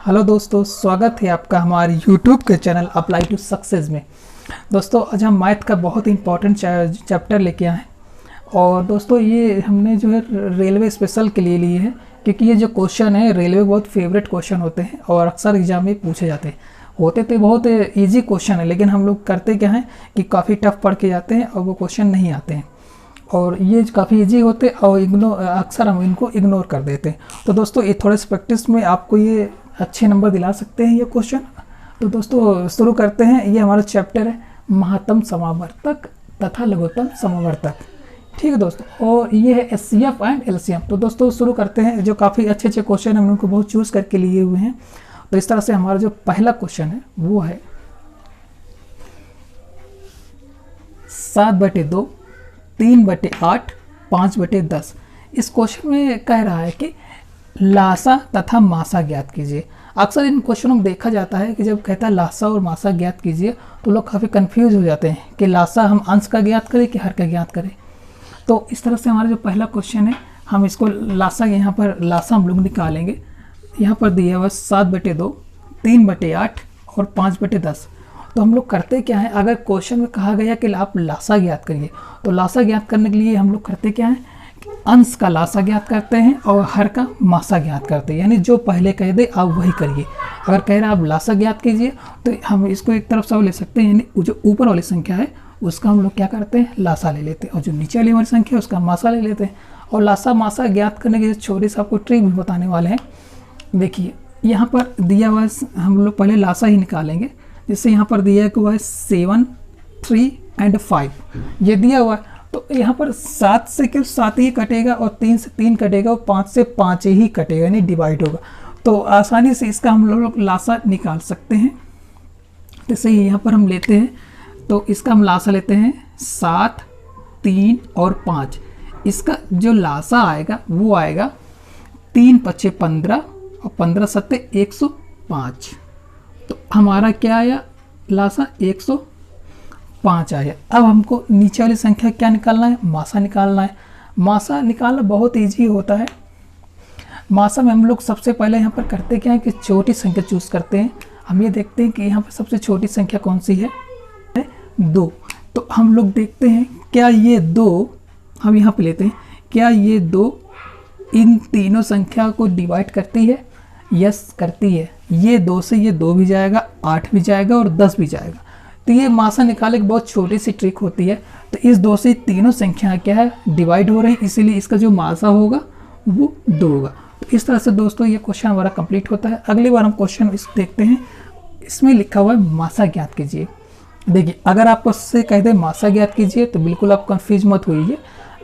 Hello दोस्तों, स्वागत है आपका हमारे YouTube के चैनल अप्लाई टू सक्सेस में। दोस्तों आज हम मैथ का बहुत ही इंपॉर्टेंट चैप्टर लेके आए हैं। और दोस्तों ये हमने जो है रेलवे स्पेशल के लिए लिए है, क्योंकि ये जो क्वेश्चन है रेलवे बहुत फेवरेट क्वेश्चन होते हैं और अक्सर एग्जाम में पूछे जाते हैं। होते तो बहुत ईजी क्वेश्चन है, लेकिन हम लोग करते क्या हैं कि काफ़ी टफ पढ़ के जाते हैं और वो क्वेश्चन नहीं आते हैं। और ये काफ़ी इजी होते और अक्सर हम इनको इग्नोर कर देते हैं। तो दोस्तों ये थोड़े से प्रैक्टिस में आपको ये अच्छे नंबर दिला सकते हैं ये क्वेश्चन। तो दोस्तों शुरू करते हैं। ये हमारा चैप्टर है महत्तम समावर्तक तथा लघुत्तम समावर्तक। ठीक है दोस्तों, और ये है एचसीएफ एंड एलसीएम। तो दोस्तों शुरू करते हैं। जो काफ़ी अच्छे अच्छे क्वेश्चन हम उनको बहुत चूज़ करके लिए हुए हैं। तो इस तरह से हमारा जो पहला क्वेश्चन है वो है 7/2, 3/8, 5/10। इस क्वेश्चन में कह रहा है कि लासा तथा मासा ज्ञात कीजिए। अक्सर इन क्वेश्चनों में देखा जाता है कि जब कहता है लासा और मासा ज्ञात कीजिए तो लोग काफ़ी कंफ्यूज हो जाते हैं कि लासा हम अंश का ज्ञात करें कि हर का ज्ञात करें। तो इस तरह से हमारा जो पहला क्वेश्चन है हम इसको लासा, यहाँ पर लासा हम लोग निकालेंगे। यहाँ पर दिया हुआ 7/2, 3/8 और 5/10। तो हम लोग करते क्या है, अगर क्वेश्चन में कहा गया कि आप लासा ज्ञात करिए तो लासा ज्ञात करने के लिए हम लोग करते क्या है, अंश का लासा ज्ञात करते हैं और हर का मासा ज्ञात करते हैं। यानी जो पहले कह दे आप वही करिए। अगर कह रहे हैं आप लासा ज्ञात कीजिए तो हम इसको एक तरफ से ले सकते हैं, यानी जो ऊपर वाली संख्या है उसका हम लोग क्या करते हैं, लासा ले लेते हैं, और जो नीचे वाली संख्या है उसका मासा ले लेते हैं। और लासा मासा ज्ञात करने के छोटे से आपको ट्रिक भी बताने वाले हैं। देखिए यहाँ पर दिया हुआ हम लोग पहले लासा ही निकालेंगे। जैसे यहाँ पर दिया हुआ है 7, 3 और 5 ये दिया हुआ है। तो यहाँ पर 7 से केवल 7 ही कटेगा और 3 से 3 कटेगा और 5 से 5 ही कटेगा, यानी डिवाइड होगा। तो आसानी से इसका हम लोग लासा निकाल सकते हैं। जैसे यहाँ पर हम लेते हैं तो इसका हम लासा लेते हैं 7, 3 और 5। इसका जो लासा आएगा वो आएगा 3×5 = 15 और 15×7 = 105। तो हमारा क्या आया लासा 105 आया। अब हमको नीचे वाली संख्या क्या निकालना है, मासा निकालना है। मासा निकालना बहुत इजी होता है। मासा में हम लोग सबसे पहले यहाँ पर करते क्या है कि छोटी संख्या चूज़ करते हैं। हम ये देखते हैं कि यहाँ पर सबसे छोटी संख्या कौन सी है, 2। तो हम लोग देखते हैं क्या ये 2, हम यहाँ पे लेते हैं, क्या ये 2 इन तीनों संख्या को डिवाइड करती है। यस करती है। ये 2 से ये 2 भी जाएगा, 8 भी जाएगा और 10 भी जाएगा। तो ये मासा निकालने की बहुत छोटी सी ट्रिक होती है। तो इस 2 से तीनों संख्या क्या है, डिवाइड हो रही है, इसीलिए इसका जो मासा होगा वो 2 होगा। तो इस तरह से दोस्तों ये क्वेश्चन हमारा कंप्लीट होता है। अगली बार हम क्वेश्चन इस देखते हैं। इसमें लिखा हुआ है मासा ज्ञात कीजिए। देखिए अगर आपको उससे कह दे मासा ज्ञात कीजिए तो बिल्कुल आप कंफ्यूज मत होइए।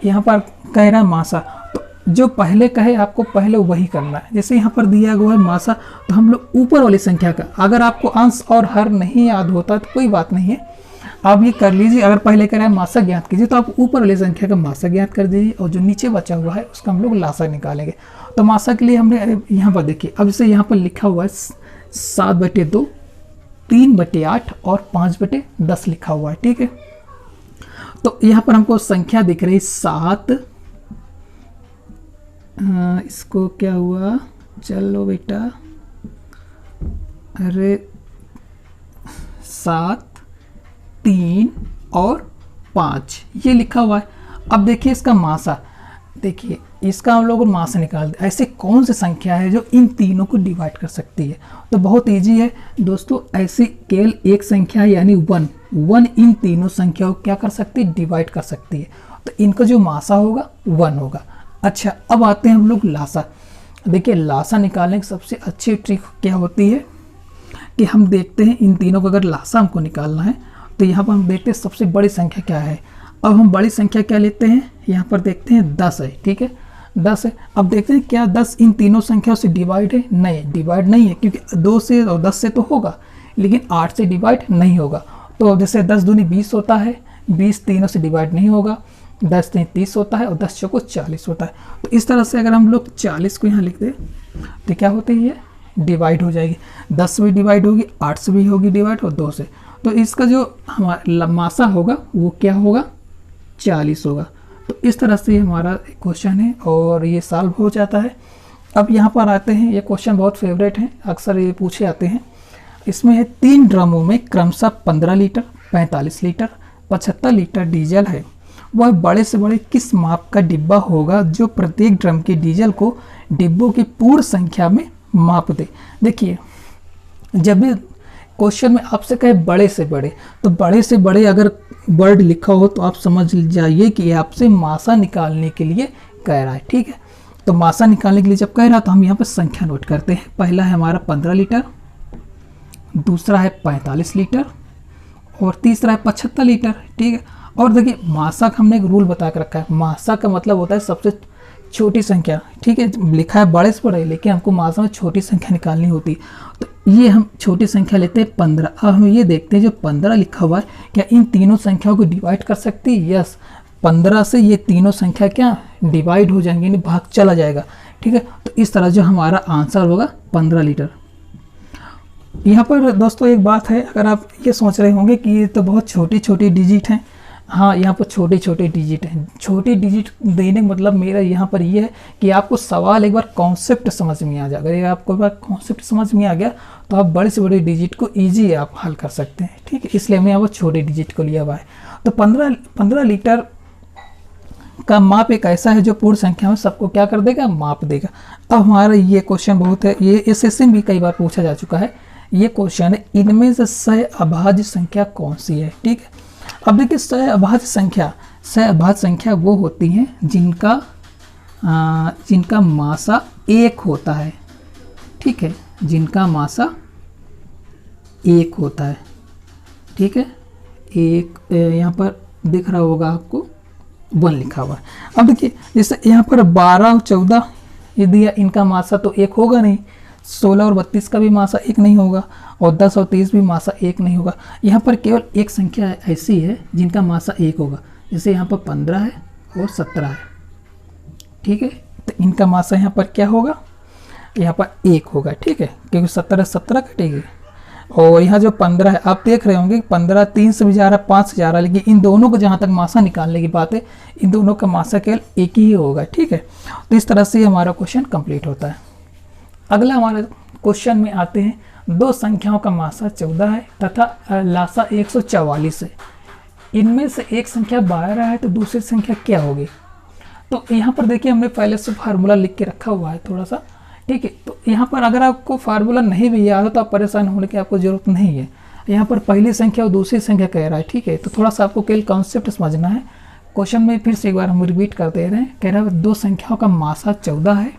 यहाँ पर कह रहा है मासा, तो जो पहले कहे आपको पहले वही करना है। जैसे यहाँ पर दिया हुआ है मासा, तो हम लोग ऊपर वाली संख्या का, अगर आपको अंश और हर नहीं याद होता तो कोई बात नहीं है, आप ये कर लीजिए। अगर पहले कह रहा है मासा ज्ञात कीजिए तो आप ऊपर वाली संख्या का मासा ज्ञात कर दीजिए और जो नीचे बचा हुआ है उसका हम लोग लासा निकालेंगे। तो मासा के लिए हमने यहाँ पर देखिए, अब जैसे यहाँ पर लिखा हुआ है 7/2, 3/8 और 5/10 लिखा हुआ है। ठीक है, तो यहाँ पर हमको संख्या दिख रही 7। इसको क्या हुआ, चलो बेटा, अरे 7, 3 और 5 ये लिखा हुआ है। अब देखिए इसका मासा, देखिए इसका हम लोग मासा निकाल दे। ऐसे कौन सी संख्या है जो इन तीनों को डिवाइड कर सकती है। तो बहुत इजी है दोस्तों। ऐसी केवल एक संख्या यानी 1 इन तीनों संख्याओं को क्या कर सकती है, डिवाइड कर सकती है। तो इनका जो मासा होगा 1 होगा। अच्छा अब आते हैं हम लोग लासा। देखिए लासा निकालने की सबसे अच्छी ट्रिक क्या होती है कि हम देखते हैं इन तीनों को अगर लासा हमको निकालना है तो यहाँ पर हम देखते हैं सबसे बड़ी संख्या क्या है। अब हम बड़ी संख्या क्या लेते हैं, यहाँ पर देखते हैं 10 है। ठीक है 10 है। अब देखते हैं क्या 10 इन तीनों संख्याओं से डिवाइड है, नहीं डिवाइड नहीं है, क्योंकि 2 से और 10 से तो होगा लेकिन 8 से डिवाइड नहीं होगा। तो जैसे 10 दूनी 20 होता है, 20 तीनों से डिवाइड नहीं होगा, 10 तीन 30 होता है और 10 चौको 40 होता है। तो इस तरह से अगर हम लोग 40 को यहाँ लिख दें तो क्या होती है, डिवाइड हो जाएगी। 10 से भी डिवाइड होगी, 8 से भी होगी डिवाइड और 2 से। तो इसका जो हमारा मासा होगा वो क्या होगा, 40 होगा। तो इस तरह से हमारा क्वेश्चन है और ये सॉल्व हो जाता है। अब यहाँ पर आते हैं, ये क्वेश्चन बहुत फेवरेट हैं, अक्सर ये पूछे जाते हैं। इसमें है 3 ड्रमों में क्रमशः 15 लीटर, 45 लीटर, 75 लीटर डीजल है। वह बड़े से बड़े किस माप का डिब्बा होगा जो प्रत्येक ड्रम के डीजल को डिब्बों की पूर्ण संख्या में माप दे। देखिए, जब भी क्वेश्चन में आपसे कहे बड़े से बड़े, तो बड़े से बड़े अगर वर्ड लिखा हो तो आप समझ जाइए कि आपसे मासा निकालने के लिए कह रहा है। ठीक है, तो मासा निकालने के लिए जब कह रहा तो हम यहाँ पर संख्या नोट करते हैं। पहला है हमारा 15 लीटर, दूसरा है 45 लीटर और तीसरा है 75 लीटर। ठीक है, और देखिए मासा का हमने एक रूल बता के रखा है। मासा का मतलब होता है सबसे छोटी संख्या। ठीक है, लिखा है बड़े से बड़े, लेकिन हमको मासा में छोटी संख्या निकालनी होती। तो ये हम छोटी संख्या लेते हैं 15। अब हम ये देखते हैं जो 15 लिखा हुआ है, क्या इन तीनों संख्याओं को डिवाइड कर सकती है? यस, 15 से ये तीनों संख्या क्या डिवाइड हो जाएंगे, यानी भाग चला जाएगा। ठीक है, तो इस तरह जो हमारा आंसर होगा 15 लीटर। यहाँ पर दोस्तों एक बात है, अगर आप ये सोच रहे होंगे कि ये तो बहुत छोटी छोटी डिजिट हैं, हाँ यहाँ पर छोटे छोटे डिजिट हैं। छोटी डिजिट देने का मतलब मेरा यहाँ पर ये है कि आपको सवाल एक बार कॉन्सेप्ट समझ में आ जाए। अगर आपको एक बार कॉन्सेप्ट समझ में आ गया तो आप बड़े से बड़े डिजिट को ईजी आप हल कर सकते हैं। ठीक है, इसलिए हमने यहाँ पर छोटे डिजिट को लिया हुआ है। तो 15 लीटर का माप एक ऐसा है जो पूर्ण संख्या में सबको क्या कर देगा, माप देगा। अब हमारा ये क्वेश्चन बहुत है, ये एसएससी में भी कई बार पूछा जा चुका है। ये क्वेश्चन है, इनमें से सह अभाज्य संख्या कौन सी है? ठीक है, अब देखिए सह अभाज्य संख्या वो होती हैं जिनका मासा 1 होता है। ठीक है, जिनका मासा 1 होता है। ठीक है, एक यहाँ पर दिख रहा होगा आपको 1 लिखा हुआ है। अब देखिए जैसे यहाँ पर 12 और 14 ये दिया, इनका मासा तो 1 होगा नहीं। 16 और 32 का भी मासा 1 नहीं होगा और 10 और 23 भी मासा 1 नहीं होगा। यहाँ पर केवल एक संख्या ऐसी है जिनका मासा 1 होगा, जैसे यहाँ पर 15 है और 17 है। ठीक है, तो इनका मासा यहाँ पर क्या होगा, यहाँ पर 1 होगा। ठीक है, क्योंकि 17 कटेगी और यहाँ जो 15 है, आप देख रहे होंगे 15 3 से भी जा रहा है, 5 से जा रहा है, लेकिन इन दोनों को जहाँ तक मासा निकालने की बात है, इन दोनों का मासा केवल 1 ही होगा। ठीक है, तो इस तरह से हमारा क्वेश्चन कंप्लीट होता है। अगला हमारे क्वेश्चन में आते हैं, 2 संख्याओं का मासा 14 है तथा लासा 144 है। इनमें से एक संख्या 12 है तो दूसरी संख्या क्या होगी? तो यहाँ पर देखिए हमने पहले से फार्मूला लिख के रखा हुआ है थोड़ा सा। ठीक है, तो यहाँ पर अगर आपको फार्मूला नहीं भी याद हो तो आप परेशान होने की आपको जरूरत नहीं है। यहाँ पर पहली संख्या और दूसरी संख्या कह रहा है। ठीक है, तो थोड़ा सा आपको केवल कॉन्सेप्ट समझना है। क्वेश्चन में फिर से एक बार हम रिपीट कर दे रहे हैं। कह रहा है 2 संख्याओं का मासा 14 है,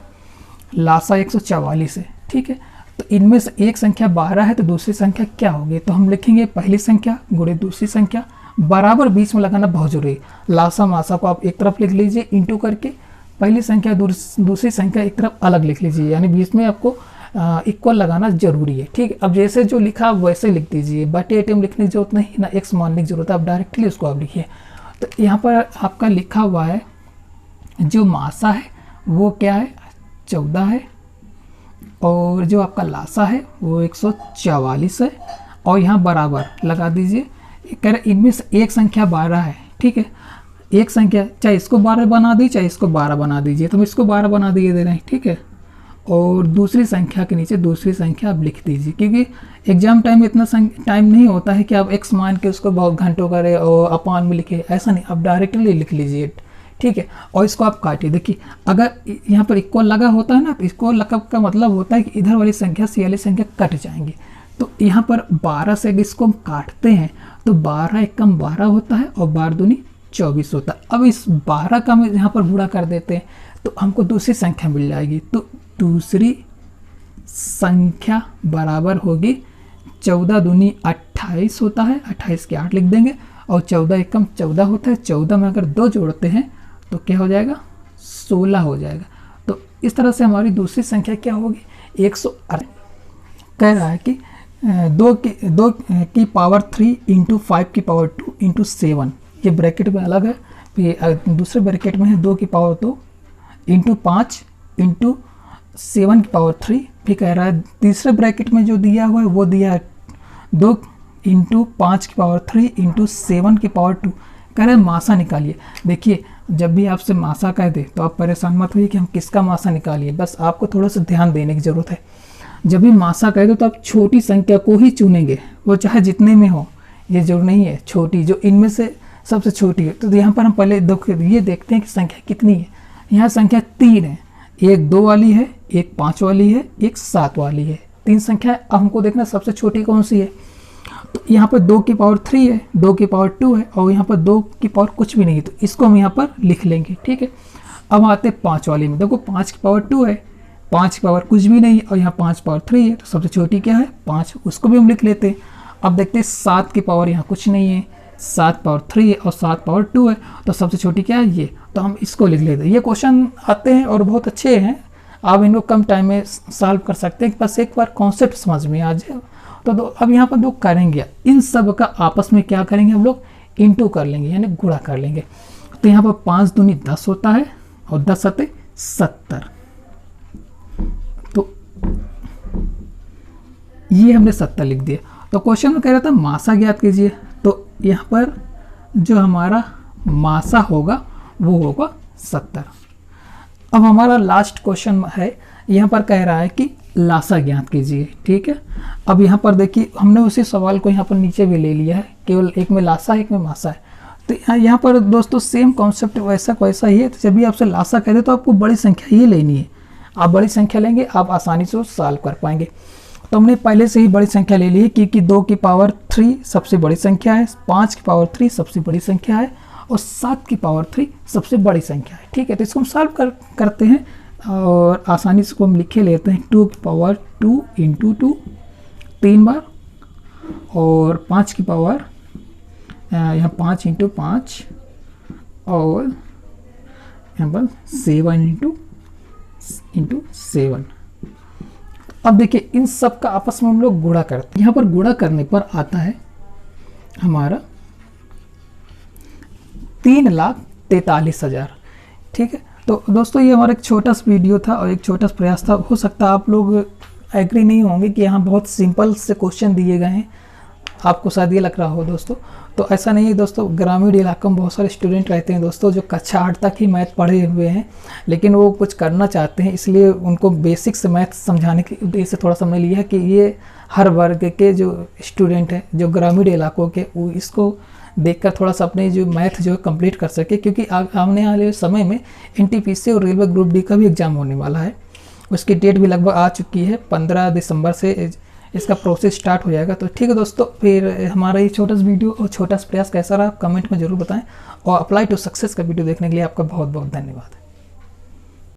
लासा 144 है। ठीक है, तो इनमें से एक संख्या 12 है तो दूसरी संख्या क्या होगी? तो हम लिखेंगे पहली संख्या गुणे दूसरी संख्या, बराबर बीच में लगाना बहुत जरूरी है। लासा मासा को आप एक तरफ लिख लीजिए इंटू करके, पहली संख्या दूसरी संख्या एक तरफ अलग लिख लीजिए, यानी बीच में आपको इक्वल लगाना जरूरी है। ठीक है, अब जैसे जो लिखा आप वैसे लिख दीजिए, बटे एटीएम लिखने की जरूरत नहीं, ना एक्स मानने की जरूरत है, आप डायरेक्टली उसको आप लिखिए। तो यहाँ पर आपका लिखा हुआ है जो मासा है वो क्या है, 14 है, और जो आपका लासा है वो 144 है, और यहाँ बराबर लगा दीजिए। कह रहे इनमें से एक संख्या 12 है। ठीक है, एक संख्या चाहे इसको 12 बना दी चाहे इसको 12 बना दीजिए, तो हम इसको 12 बना दिए दे रहे हैं। ठीक है, और दूसरी संख्या के नीचे दूसरी संख्या आप लिख दीजिए, क्योंकि एग्जाम टाइम में इतना टाइम नहीं होता है कि आप एक्स मान के उसको बहुत घंटों करें और अपान में लिखे, ऐसा नहीं, आप डायरेक्टली लिख लीजिए। ठीक है, और इसको आप काटिए। देखिए अगर यहाँ पर इक्वल लगा होता है ना, तो इक्वल लगा का मतलब होता है कि इधर वाली संख्या से वाली संख्या कट जाएंगी। तो यहाँ पर 12 से अगर इसको हम काटते हैं तो 12 एक कम 12 होता है और 12 दूनी 24 होता है। अब इस 12 का हम यहाँ पर गुणा कर देते हैं तो हमको दूसरी संख्या मिल जाएगी। तो दूसरी संख्या बराबर होगी 14 दूनी 28 होता है, 28 के 8 लिख देंगे, और 14 एक कम 14 होता है। 14 में अगर 2 जोड़ते हैं तो क्या हो जाएगा, 16 हो जाएगा। तो इस तरह से हमारी दूसरी संख्या क्या होगी, 108। कह रहा है कि 2 की पावर 3 इंटू 5 की पावर 2 इंटू 7, ये ब्रैकेट में अलग है, फिर दूसरे ब्रैकेट में है 2 की पावर 2 इंटू 5 इंटू 7 की पावर 3। फिर कह रहा है तीसरे ब्रैकेट में जो दिया हुआ है वो दिया है 2 इंटू 5 की पावर 3 इंटू 7 की पावर 2। कह रहा है मासा निकालिए। देखिए जब भी आपसे मासा कह दे तो आप परेशान मत होइए कि हम किसका मासा निकालिए, बस आपको थोड़ा सा ध्यान देने की ज़रूरत है। जब भी मासा कह दे तो आप छोटी संख्या को ही चुनेंगे, वो चाहे जितने में हो, ये जरूर नहीं है छोटी, जो इनमें से सबसे छोटी है। तो यहाँ पर हम पहले ये देखते हैं कि संख्या कितनी है। यहाँ संख्या 3 है, एक 2 वाली है, एक 5 वाली है, एक 7 वाली है, 3 संख्या है। अब हमको देखना सबसे छोटी कौन सी है। तो यहाँ पर 2 की पावर 3 है, 2 की पावर 2 है और यहाँ पर 2 की पावर कुछ भी नहीं है, तो इसको हम यहाँ पर लिख लेंगे, ठीक है। अब आते हैं 5 वाली में। देखो 5 की पावर 2 है, 5 की पावर कुछ भी नहीं है और यहाँ 5 पावर 3 है, तो सबसे छोटी क्या है 5, उसको भी हम लिख लेते हैं। अब देखते हैं 7 की पावर यहाँ कुछ नहीं है, 7 पावर 3 है और 7 पावर 2 है, तो सबसे छोटी क्या है ये, तो हम इसको लिख लेते हैं। ये क्वेश्चन आते हैं और बहुत अच्छे हैं, आप इनको कम टाइम में सॉल्व कर सकते हैं, बस एक बार कॉन्सेप्ट समझ में आ जाए। तो अब यहाँ पर जो करेंगे इन सब का आपस में क्या करेंगे हम लोग, इंटू कर लेंगे यानी गुणा कर लेंगे। तो यहाँ पर 5 दूनी 10 होता है और 10 आते 70, तो ये हमने 70 लिख दिया। तो क्वेश्चन में कह रहा था मासा ज्ञात कीजिए, तो यहाँ पर जो हमारा मासा होगा वो होगा 70। अब हमारा लास्ट क्वेश्चन है, यहाँ पर कह रहा है कि लासा ज्ञात कीजिए, ठीक है। अब यहाँ पर देखिए हमने उसी सवाल को यहाँ पर नीचे भी ले लिया है, केवल एक में लासा है एक में मासा है। तो यहाँ पर दोस्तों सेम कॉन्सेप्ट वैसा ही है। तो जब भी आपसे लासा कह दे तो आपको बड़ी संख्या ही लेनी है, आप बड़ी संख्या लेंगे आप आसानी से सॉल्व कर पाएंगे। तो हमने पहले से ही बड़ी संख्या ले ली है, क्योंकि 2 की पावर 3 सबसे बड़ी संख्या है, 5 की पावर 3 सबसे बड़ी संख्या है और 7 की पावर 3 सबसे बड़ी संख्या है, ठीक है। तो इसको हम सॉल्व करते हैं और आसानी से इसको हम लिखे लेते हैं। 2 की पावर 2 इंटू 2 3 बार और 5 की पावर यहाँ 5 इंटू 5 और यहाँ पर 7 इंटू 7। अब देखिए इन सब का आपस में हम लोग गुणा करते हैं। यहाँ पर गुणा करने पर आता है हमारा 3,43,000, ठीक है। तो दोस्तों ये हमारा एक छोटा सा वीडियो था और एक छोटा सा प्रयास था। हो सकता है आप लोग एग्री नहीं होंगे कि यहाँ बहुत सिंपल से क्वेश्चन दिए गए हैं, आपको शायद ये लग रहा हो दोस्तों। तो ऐसा नहीं है दोस्तों, ग्रामीण इलाकों में बहुत सारे स्टूडेंट रहते हैं दोस्तों जो कक्षा 8 तक ही मैथ पढ़े हुए हैं, लेकिन वो कुछ करना चाहते हैं, इसलिए उनको बेसिक से मैथ समझाने के उद्देश्य से थोड़ा सा हमने लिया है कि ये हर वर्ग के जो स्टूडेंट हैं जो ग्रामीण इलाकों के, वो इसको देखकर थोड़ा सा अपने जो मैथ जो है कंप्लीट कर सके, क्योंकि आने वाले समय में NTPC और रेलवे ग्रुप डी का भी एग्ज़ाम होने वाला है। उसकी डेट भी लगभग आ चुकी है, 15 दिसंबर से इसका प्रोसेस स्टार्ट हो जाएगा। तो ठीक है दोस्तों, फिर हमारा ये छोटा सा वीडियो और छोटा सा प्रयास कैसा रहा कमेंट में ज़रूर बताएं, और अप्लाई टू सक्सेस का वीडियो देखने के लिए आपका बहुत बहुत धन्यवाद।